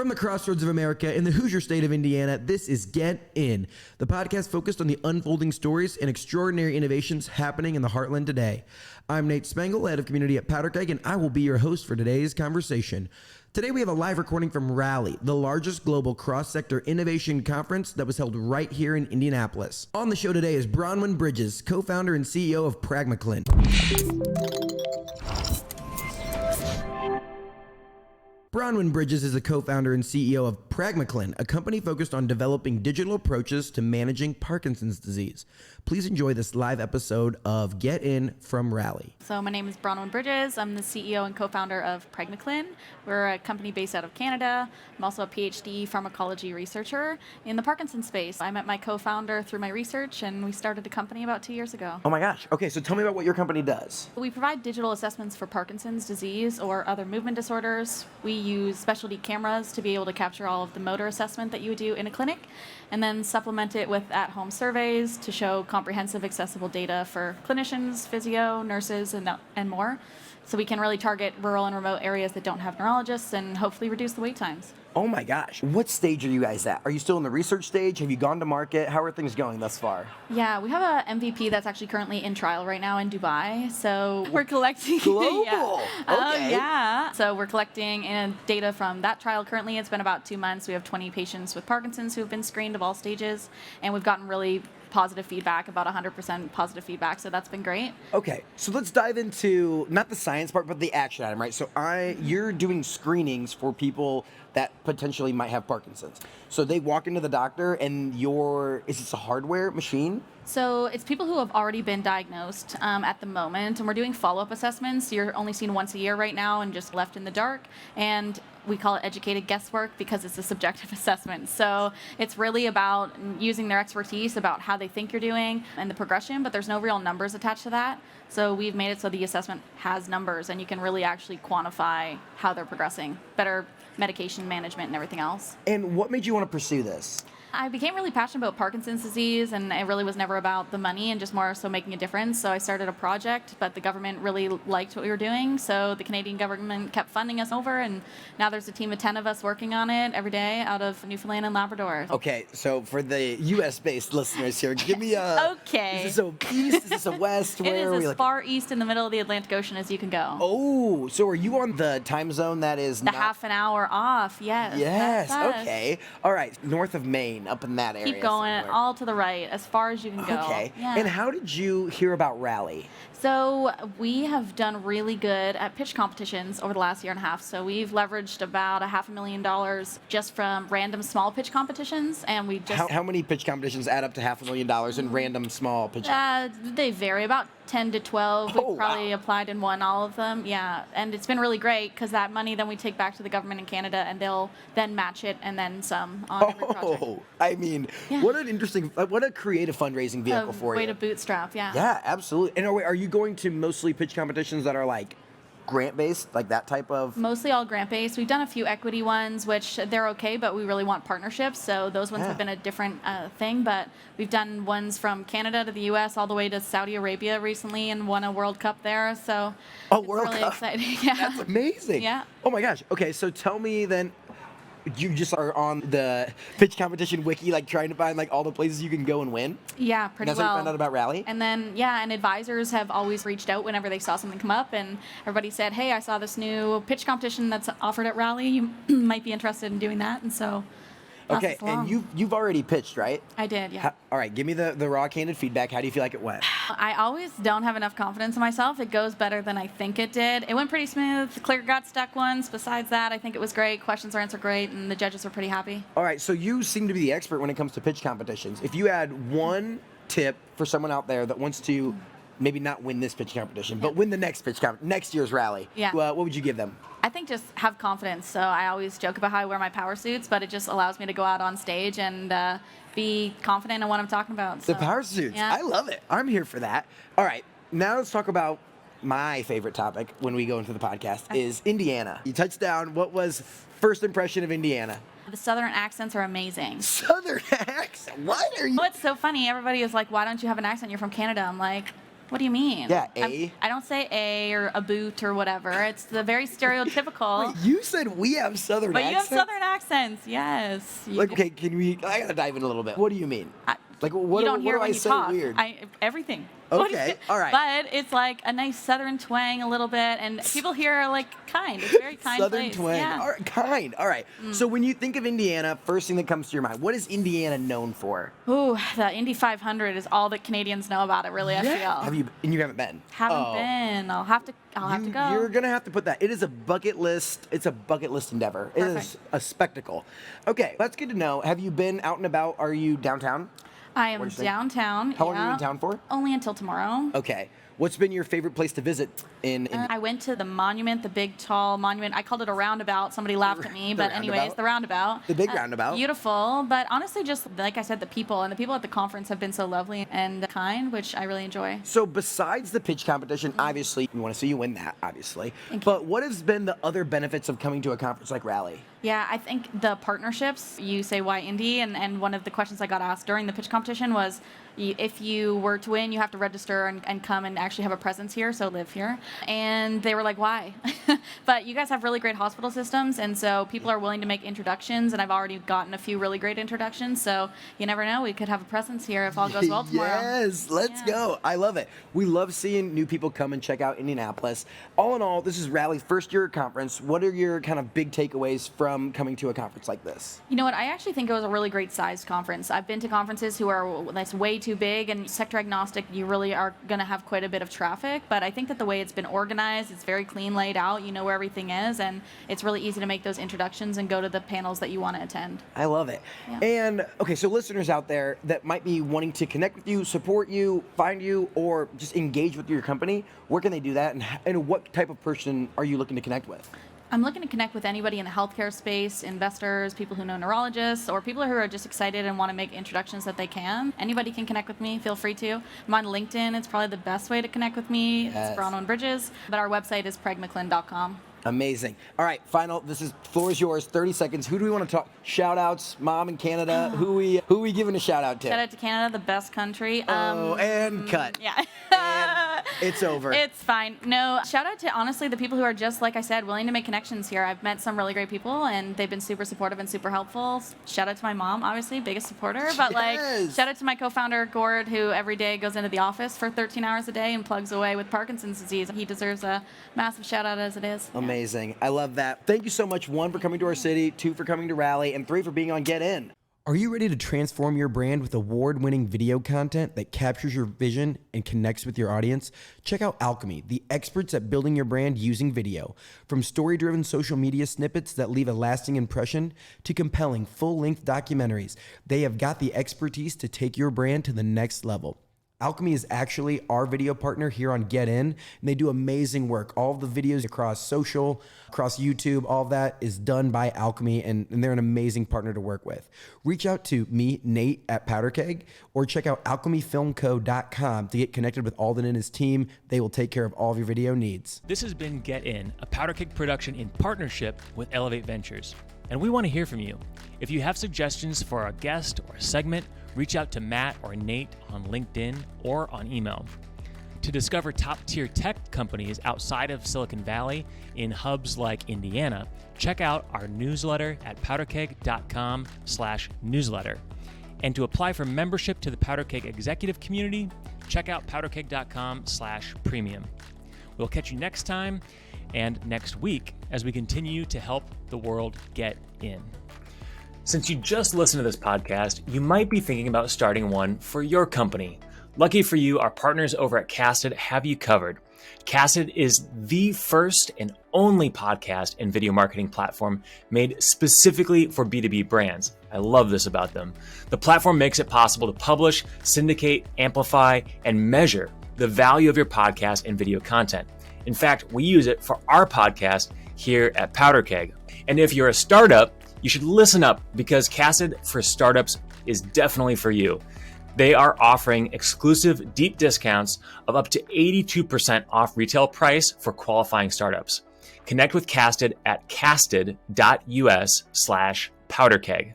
From the crossroads of America in the Hoosier state of Indiana, this is Get In, the podcast focused on the unfolding stories and extraordinary innovations happening in the heartland today. I'm Nate Spangle, head of community at Powderkeg, and I will be your host for today's conversation. Today we have a live recording from Rally, the largest global cross-sector innovation conference that was held right here in Indianapolis. On the show today is Bronwyn Bridges, co-founder and CEO of PragmaClin. Bronwyn Bridges is the co-founder and CEO of PragmaClin, a company focused on developing digital approaches to managing Parkinson's disease. Please enjoy this live episode of Get In from Rally. So my name is Bronwyn Bridges. I'm the CEO and co-founder of PragmaClin. We're a company based out of Canada. I'm also a PhD pharmacology researcher in the Parkinson space. I met my co-founder through my research, and we started the company about 2 years ago. Oh my gosh. Okay, so tell me about what your company does. We provide digital assessments for Parkinson's disease or other movement disorders. We use specialty cameras to be able to capture all of the motor assessment that you would do in a clinic, and then supplement it with at-home surveys to show comprehensive, accessible data for clinicians, physio, nurses, and more. So we can really target rural and remote areas that don't have neurologists and hopefully reduce the wait times. Oh my gosh. What stage are you guys at? Are you still in the research stage? Have you gone to market? How are things going thus far? Yeah, we have a MVP that's actually currently in trial right now in Dubai. So we're collecting global. Okay. Yeah. So we're collecting data from that trial currently. It's been about 2 months. We have 20 patients with Parkinson's who have been screened of all stages, and we've gotten really positive feedback, about 100% positive feedback, so that's been great. Okay, so let's dive into not the science part, but the action item, right? So you're doing screenings for people that potentially might have Parkinson's. So they walk into the doctor and is this a hardware machine? So it's people who have already been diagnosed at the moment, and we're doing follow-up assessments. You're only seen once a year right now and just left in the dark, and we call it educated guesswork because it's a subjective assessment. So it's really about using their expertise about how they think you're doing and the progression, but there's no real numbers attached to that. So we've made it so the assessment has numbers, and you can really actually quantify how they're progressing, better medication management and everything else. And what made you want to pursue this? I became really passionate about Parkinson's disease, and it really was never about the money and just more so making a difference. So I started a project, but the government really liked what we were doing. So the Canadian government kept funding us over, and now there's a team of 10 of us working on it every day out of Newfoundland and Labrador. Okay, so for the U.S.-based listeners here, give me a... Okay. Is this a east? Is this a west? It is as far east in the middle of the Atlantic Ocean as you can go. Oh, so are you on the time zone that is the half an hour off, yes. Yes, okay. All right, north of Maine, up in that area. Keep going somewhere. All to the right, as far as you can go. Okay. Yeah. And how did you hear about Rally? So we have done really good at pitch competitions over the last year and a half. So we've leveraged about $500,000 just from random small pitch competitions, and we just... How many pitch competitions add up to $500,000 in random small pitch? They vary, about 10 to 12. We've probably applied and won all of them. Yeah, and it's been really great because that money then we take back to the government in Canada, and they'll then match it and then some on every project. I mean, what a creative fundraising vehicle for you. Way to bootstrap, yeah. Yeah, absolutely. And are you going to mostly pitch competitions that are like grant-based, like that type of? Mostly all grant-based. We've done a few equity ones, which they're okay, but we really want partnerships. So those ones have been a different thing. But we've done ones from Canada to the U.S. all the way to Saudi Arabia recently, and won a World Cup there. So it's World really Cup. Exciting. Yeah. That's amazing. Yeah. Oh my gosh. Okay, so tell me then. You just are on the pitch competition wiki, like trying to find like all the places you can go and win? Yeah, pretty well. That's how you found out about Rally? And then, and advisors have always reached out whenever they saw something come up, and everybody said, hey, I saw this new pitch competition that's offered at Rally. You might be interested in doing that. And so... Okay, and you've already pitched, right? I did, yeah. All right, give me the raw, candid feedback. How do you feel like it went? I always don't have enough confidence in myself. It goes better than I think it did. It went pretty smooth. Clear got stuck once. Besides that, I think it was great. Questions were answered great, and the judges were pretty happy. All right, so you seem to be the expert when it comes to pitch competitions. If you had one tip for someone out there that wants to maybe not win this pitch competition, but win the next next year's Rally, what would you give them? I think just have confidence. So I always joke about how I wear my power suits, but it just allows me to go out on stage and be confident in what I'm talking about. So, the power suits. Yeah. I love it. I'm here for that. All right, now let's talk about my favorite topic when we go into the podcast is Indiana. You touched down. What was first impression of Indiana? The Southern accents are amazing. Southern accent? What are you? Well, it's so funny. Everybody is like, why don't you have an accent? You're from Canada. I'm like, What do you mean? Yeah, A. I don't say a or a boot or whatever. It's the very stereotypical. Wait, you said we have Southern But accents? you have Southern accents, yes. Like, okay, I gotta dive in a little bit. What do you mean? Like, what you don't do hear I when you say talk. weird? Everything. Okay, all right. But it's like a nice Southern twang a little bit, and people here are like kind. It's a very kind Southern place. twang. Yeah. All right, kind. All right. So when you think of Indiana, first thing that comes to your mind, what is Indiana known for? Ooh, the Indy 500 is all that Canadians know about it, really, I feel. And you haven't been? Haven't been. I'll have to go. You're gonna have to put that. It is a bucket list. It's a bucket list endeavor. It is Perfect. a spectacle. Okay, that's good to know. Have you been out and about? Are you downtown? I am What'd you say? downtown. How long are you in town for? Only until tomorrow. Okay. What's been your favorite place to visit in I went to the monument, the big tall monument. I called it a roundabout. Somebody laughed at me, but anyways, the roundabout. The big roundabout. Beautiful, but honestly, just like I said, the people at the conference have been so lovely and kind, which I really enjoy. So besides the pitch competition, obviously, we want to see you win that, obviously. Thank you. But what has been the other benefits of coming to a conference like Rally? Yeah, I think the partnerships, you say why Indy, and one of the questions I got asked during the pitch competition was, if you were to win, you have to register and come and actually have a presence here, so live here. And they were like, why? But you guys have really great hospital systems, and so people are willing to make introductions, and I've already gotten a few really great introductions, so you never know, we could have a presence here if all goes well tomorrow. Yes, let's go. I love it. We love seeing new people come and check out Indianapolis. All in all, this is Rally's first year conference. What are your kind of big takeaways from coming to a conference like this? You know what? I actually think it was a really great sized conference. I've been to conferences that's way too big, and sector agnostic, you really are going to have quite a bit of traffic. But I think that the way it's been organized, it's very clean laid out. You know where everything is, and it's really easy to make those introductions and go to the panels that you want to attend. I love it. Yeah. And okay, so listeners out there that might be wanting to connect with you, support you, find you, or just engage with your company, where can they do that? And what type of person are you looking to connect with? I'm looking to connect with anybody in the healthcare space, investors, people who know neurologists, or people who are just excited and want to make introductions that they can. Anybody can connect with me, feel free to. I'm on LinkedIn, it's probably the best way to connect with me. Yes. It's Bronwyn Bridges, but our website is PragmaClin.com. Amazing. All right, final. Floor is yours. 30 seconds. Who do we want to talk? Shout outs, mom in Canada. Who we giving a shout out to? Shout out to Canada, the best country. And cut. Yeah. And it's over. It's fine. No, shout out to, honestly, the people who are just, like I said, willing to make connections here. I've met some really great people, and they've been super supportive and super helpful. Shout out to my mom, obviously, biggest supporter. But, Yes. shout out to my co-founder, Gord, who every day goes into the office for 13 hours a day and plugs away with Parkinson's disease. He deserves a massive shout out as it is. Yeah. Amazing. I love that. Thank you so much. 1, for coming to our city, 2, for coming to Rally, and 3, for being on Get In. Are you ready to transform your brand with award-winning video content that captures your vision and connects with your audience? Check out Alchemy, the experts at building your brand using video. From story-driven social media snippets that leave a lasting impression to compelling full-length documentaries, they have got the expertise to take your brand to the next level. Alchemy is actually our video partner here on Get In, and they do amazing work. All of the videos across social, across YouTube, all of that is done by Alchemy, and they're an amazing partner to work with. Reach out to me, Nate, at PowderKeg, or check out alchemyfilmco.com to get connected with Alden and his team. They will take care of all of your video needs. This has been Get In, a PowderKeg production in partnership with Elevate Ventures. And we want to hear from you. If you have suggestions for a guest or a segment, reach out to Matt or Nate on LinkedIn or on email. To discover top-tier tech companies outside of Silicon Valley in hubs like Indiana, check out our newsletter at powderkeg.com/newsletter. And to apply for membership to the PowderKeg executive community, check out powderkeg.com/premium. We'll catch you next time and next week as we continue to help the world get in. Since you just listened to this podcast, you might be thinking about starting one for your company. Lucky for you, our partners over at Casted have you covered. Casted is the first and only podcast and video marketing platform made specifically for B2B brands. I love this about them. The platform makes it possible to publish, syndicate, amplify, and measure the value of your podcast and video content. In fact, we use it for our podcast here at PowderKeg. And if you're a startup, you should listen up because Casted for Startups is definitely for you. They are offering exclusive deep discounts of up to 82% off retail price for qualifying startups. Connect with Casted at casted.us/powderkeg.